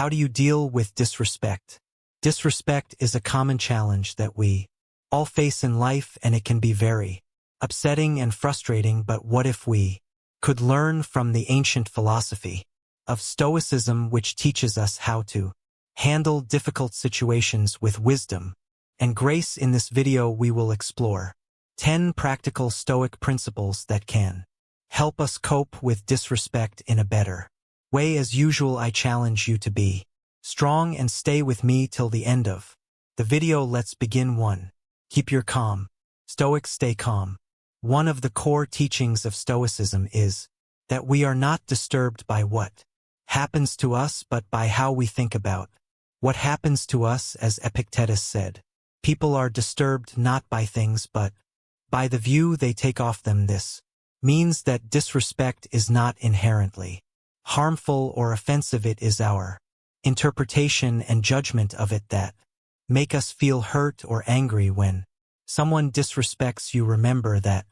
How do you deal with disrespect? Disrespect is a common challenge that we all face in life, and it can be very upsetting and frustrating. But what if we could learn from the ancient philosophy of Stoicism, which teaches us how to handle difficult situations with wisdom and grace? In this video, we will explore 10 practical Stoic principles that can help us cope with disrespect in a better way. As usual, I challenge you to be strong and stay with me till the end of the video. Let's begin. 1. Keep your calm. Stoics stay calm. One of the core teachings of Stoicism is that we are not disturbed by what happens to us, but by how we think about what happens to us. As Epictetus said, people are disturbed not by things, but by the view they take of them. This means that disrespect is not inherently harmful or offensive. It is our interpretation and judgment of it that make us feel hurt or angry. When someone disrespects you, remember that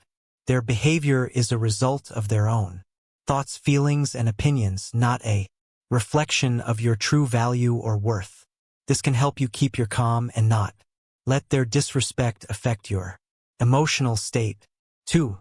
their behavior is a result of their own thoughts, feelings, and opinions, not a reflection of your true value or worth. This can help you keep your calm and not let their disrespect affect your emotional state. 2.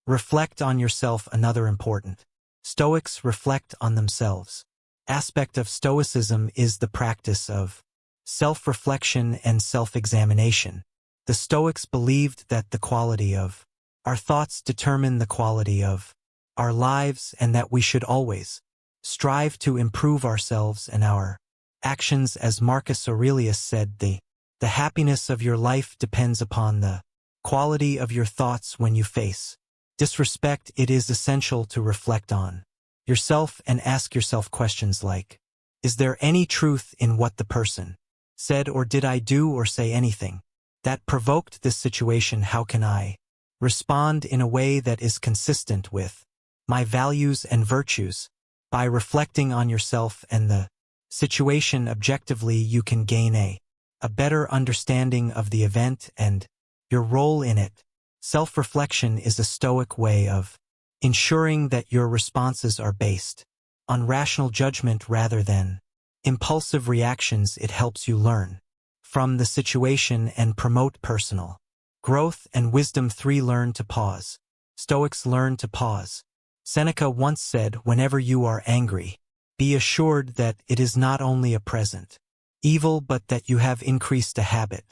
Reflect on yourself. Another important Stoics reflect on themselves aspect of Stoicism is the practice of self-reflection and self-examination. The Stoics believed that the quality of our thoughts determine the quality of our lives, and that we should always strive to improve ourselves and our actions. As Marcus Aurelius said, the happiness of your life depends upon the quality of your thoughts. When you face disrespect, it is essential to reflect on yourself and ask yourself questions like, is there any truth in what the person said, or did I do or say anything that provoked this situation? How can I respond in a way that is consistent with my values and virtues? By reflecting on yourself and the situation objectively, you can gain a better understanding of the event and your role in it. Self-reflection is a Stoic way of ensuring that your responses are based on rational judgment rather than impulsive reactions. It helps you learn from the situation and promote personal growth and wisdom. 3. Learn to pause. Stoics learn to pause. Seneca once said, whenever you are angry, be assured that it is not only a present evil, but that you have increased a habit.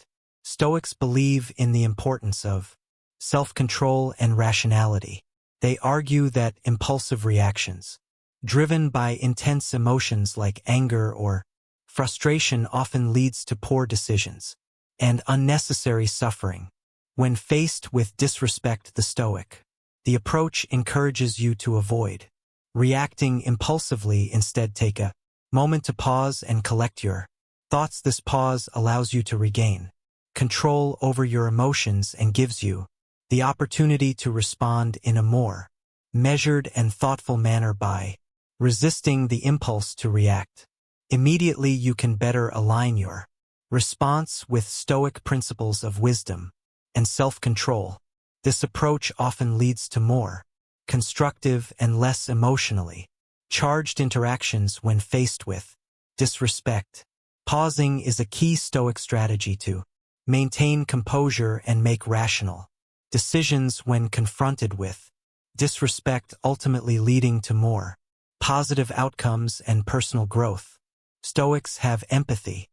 Stoics believe in the importance of self-control and rationality. They argue that impulsive reactions, driven by intense emotions like anger or frustration, often leads to poor decisions and unnecessary suffering. When faced with disrespect, the approach encourages you to avoid reacting impulsively. Instead, take a moment to pause and collect your thoughts. This pause allows you to regain control over your emotions and gives you the opportunity to respond in a more measured and thoughtful manner. By resisting the impulse to react immediately, you can better align your response with Stoic principles of wisdom and self-control. This approach often leads to more constructive and less emotionally charged interactions when faced with disrespect. Pausing is a key Stoic strategy to maintain composure and make rational decisions when confronted with disrespect, ultimately leading to more positive outcomes and personal growth. Stoics have empathy.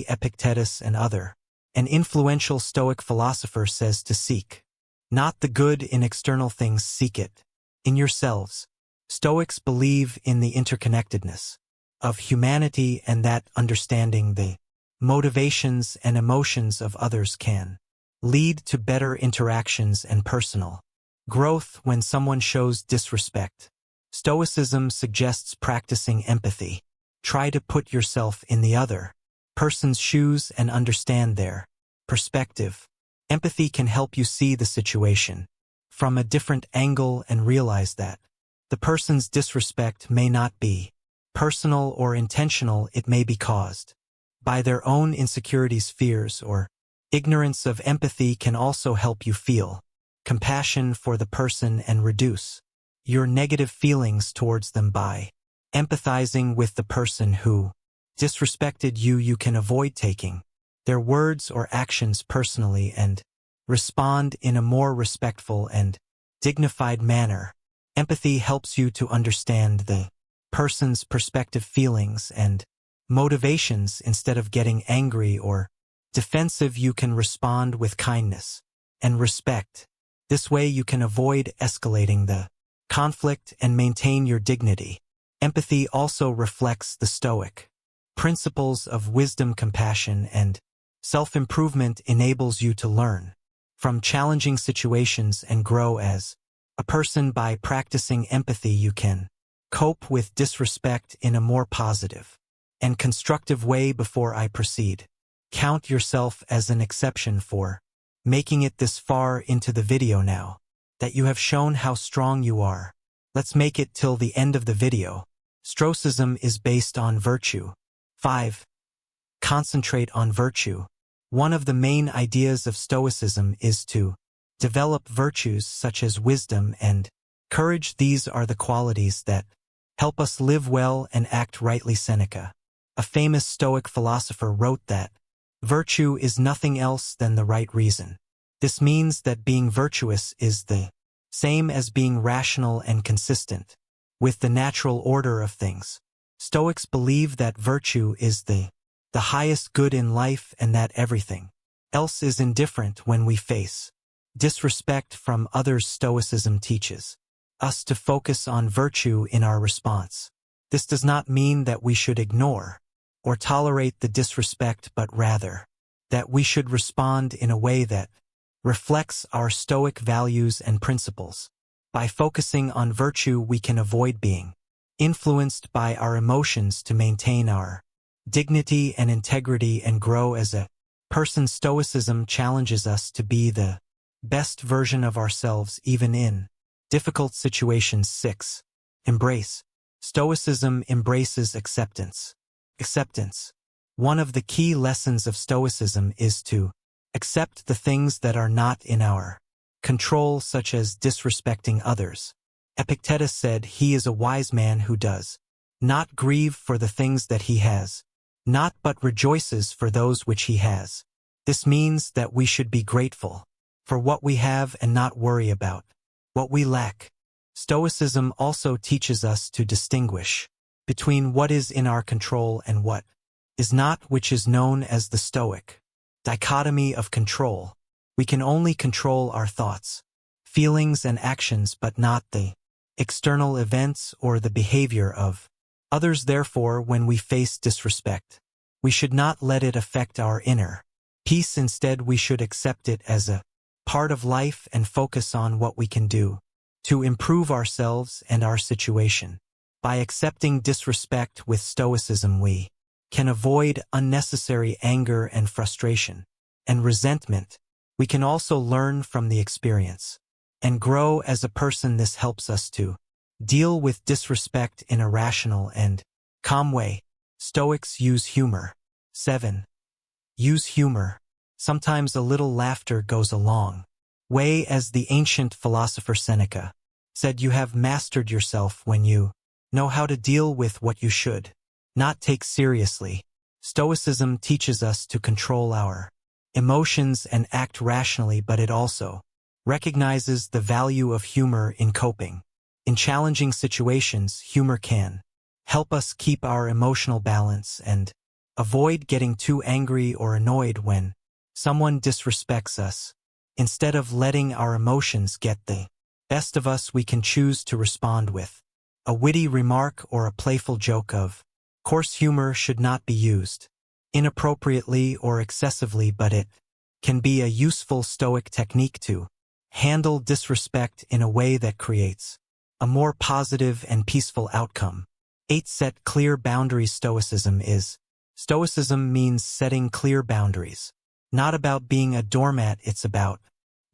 Epictetus and an influential Stoic philosopher says to seek not the good in external things, seek it in yourselves. Stoics believe in the interconnectedness of humanity and that understanding the motivations and emotions of others can lead to better interactions and personal growth. When someone shows disrespect, Stoicism suggests practicing empathy. Try to put yourself in the other person's shoes and understand their perspective. Empathy can help you see the situation from a different angle and realize that the person's disrespect may not be personal or intentional. It may be caused by their own insecurities, fears, or ignorance. Of empathy can also help you feel compassion for the person and reduce your negative feelings towards them. By Empathizing with the person who disrespected you, you can avoid taking their words or actions personally and respond in a more respectful and dignified manner. Empathy helps you to understand the person's perspective, feelings, and motivations. Instead of getting angry or defensive, you can respond with kindness and respect. This way you can avoid escalating the conflict and maintain your dignity. Empathy also reflects the Stoic principles of wisdom, compassion, and self-improvement. Enables you to learn from challenging situations and grow as a person. By practicing empathy, you can cope with disrespect in a more positive and constructive way. Before I proceed, count yourself as an exception for making it this far into the video. Now that you have shown how strong you are, let's make it till the end of the video. Stoicism is based on virtue. 5. Concentrate on virtue. One of the main ideas of Stoicism is to develop virtues such as wisdom and courage. These are the qualities that help us live well and act rightly. Seneca, a famous Stoic philosopher, wrote that virtue is nothing else than the right reason. This means that being virtuous is the same as being rational and consistent with the natural order of things. Stoics believe that virtue is the highest good in life and that everything else is indifferent when we face disrespect from others. Stoicism teaches us to focus on virtue in our response. This does not mean that we should ignore or tolerate the disrespect, but rather that we should respond in a way that reflects our Stoic values and principles. By focusing on virtue, we can avoid being influenced by our emotions to maintain our dignity and integrity and grow as a person. Stoicism challenges us to be the best version of ourselves even in difficult situations. 6. Embrace. Stoicism embraces acceptance. Acceptance. One of the key lessons of Stoicism is to accept the things that are not in our control, such as disrespecting others. Epictetus said, "He is a wise man who does not grieve for the things that he has not, but rejoices for those which he has." This means that we should be grateful for what we have and not worry about what we lack. Stoicism also teaches us to distinguish between what is in our control and what is not, which is known as the Stoic dichotomy of control. We can only control our thoughts, feelings, and actions, but not the external events or the behavior of others. Therefore, when we face disrespect, we should not let it affect our inner peace. Instead, we should accept it as a part of life and focus on what we can do to improve ourselves and our situation. By accepting disrespect with Stoicism, we can avoid unnecessary anger and frustration and resentment. We can also learn from the experience and grow as a person. This helps us to deal with disrespect in a rational and calm way. Stoics use humor. 7. Use humor. Sometimes a little laughter goes a long way. As the ancient philosopher Seneca said, "You have mastered yourself when you know how to deal with what you should not take seriously." Stoicism teaches us to control our emotions and act rationally, but it also recognizes the value of humor in coping. In challenging situations, humor can help us keep our emotional balance and avoid getting too angry or annoyed when someone disrespects us. Instead of letting our emotions get the best of us, we can choose to respond with a witty remark or a playful joke. Of course, humor should not be used inappropriately or excessively, but it can be a useful Stoic technique to handle disrespect in a way that creates a more positive and peaceful outcome. 8. Set clear boundaries. Stoicism means setting clear boundaries. Not about being a doormat, it's about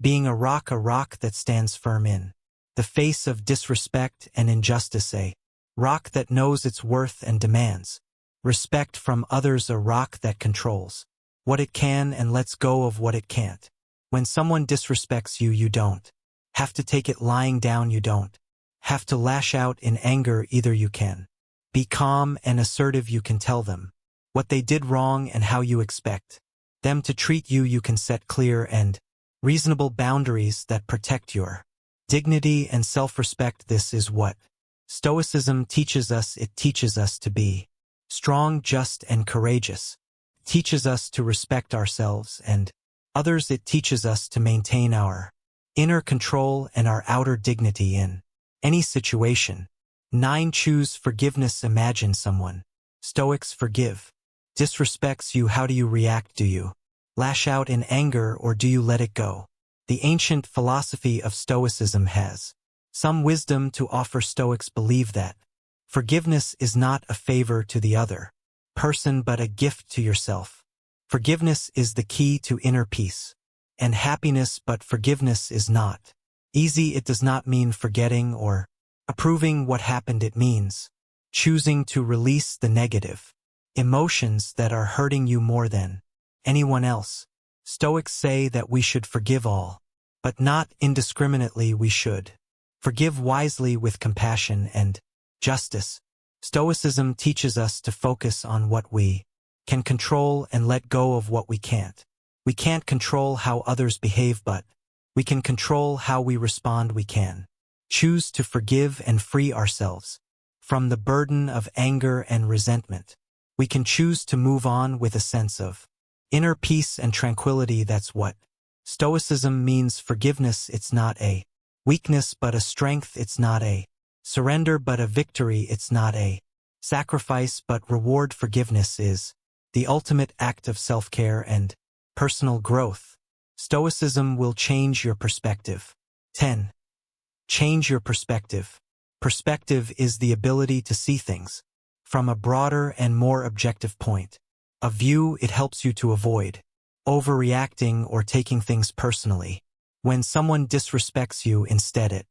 being a rock that stands firm in the face of disrespect and injustice, a rock that knows its worth and demands respect from others, a rock that controls what it can and lets go of what it can't. When someone disrespects you, you don't have to take it lying down. You don't have to lash out in anger either. You can Be calm and assertive. You can tell them what they did wrong and how you expect them to treat you. You can set clear and reasonable boundaries that protect your dignity and self-respect. This is what Stoicism teaches us. It teaches us to be strong, just, and courageous. It teaches us to respect ourselves and others. It teaches us to maintain our inner control and our outer dignity in any situation. 9. Choose forgiveness. Imagine someone, Stoics, disrespects you. How do you react? Do you lash out in anger or do you let it go? The ancient philosophy of Stoicism has some wisdom to offer. Stoics believe that forgiveness is not a favor to the other person but a gift to yourself. Forgiveness is the key to inner peace and happiness, but forgiveness is not easy. It does not mean forgetting or approving what happened. It means choosing to release the negative emotions that are hurting you more than anyone else. Stoics say that we should forgive all, but not indiscriminately. We should forgive wisely with compassion and justice. Stoicism teaches us to focus on what we can control and let go of what we can't. We can't control how others behave, but we can control how we respond. We can choose to forgive and free ourselves from the burden of anger and resentment. We can choose to move on with a sense of inner peace and tranquility. That's what Stoicism means. Forgiveness, it's not a weakness but a strength. It's not a surrender but a victory. It's not a sacrifice but reward. Forgiveness is the ultimate act of self-care and personal growth. Stoicism will change your perspective. 10. Change your perspective. Perspective is the ability to see things from a broader and more objective point of view. It helps you to avoid overreacting or taking things personally when someone disrespects you. Instead, it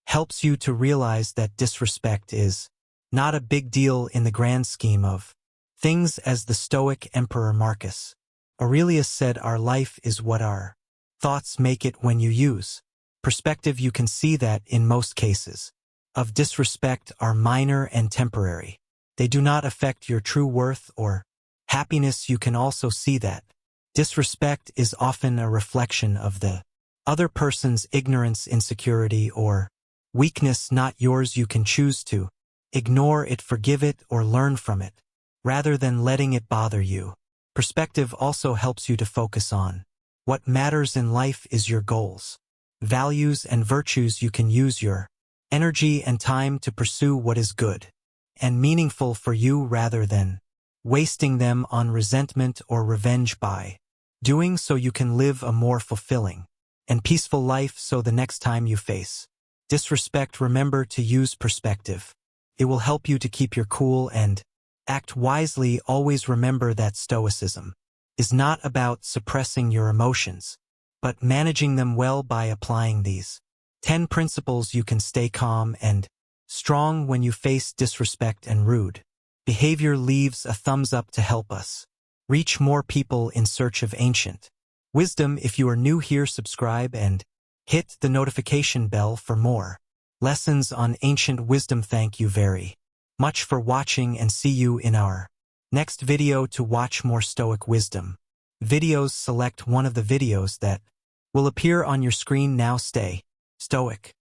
helps you to realize that disrespect is not a big deal in the grand scheme of things. As the Stoic Emperor Marcus Aurelius said, our life is what our thoughts make it. When you use perspective, you can see that in most cases of disrespect are minor and temporary. They do not affect your true worth or happiness. You can also see that disrespect is often a reflection of the other person's ignorance, insecurity, or weakness, not yours. You can choose to ignore it, forgive it, or learn from it, rather than letting it bother you. Perspective also helps you to focus on what matters in life is your goals, values, and virtues. You can use your energy and time to pursue what is good and meaningful for you rather than wasting them on resentment or revenge. By doing so, you can live a more fulfilling and peaceful life. So the next time you face disrespect, remember to use perspective. It will help you to keep your cool and act wisely. Always remember that Stoicism is not about suppressing your emotions, but managing them well. By applying these 10 principles, you can stay calm and strong when you face disrespect and rude behavior. Leaves a thumbs up to help us reach more people in search of ancient wisdom. If you are new here, subscribe and hit the notification bell for more lessons on ancient wisdom. Thank you very much for watching and see you in our next video. To watch more Stoic wisdom videos, select one of the videos that will appear on your screen now. Stay Stoic.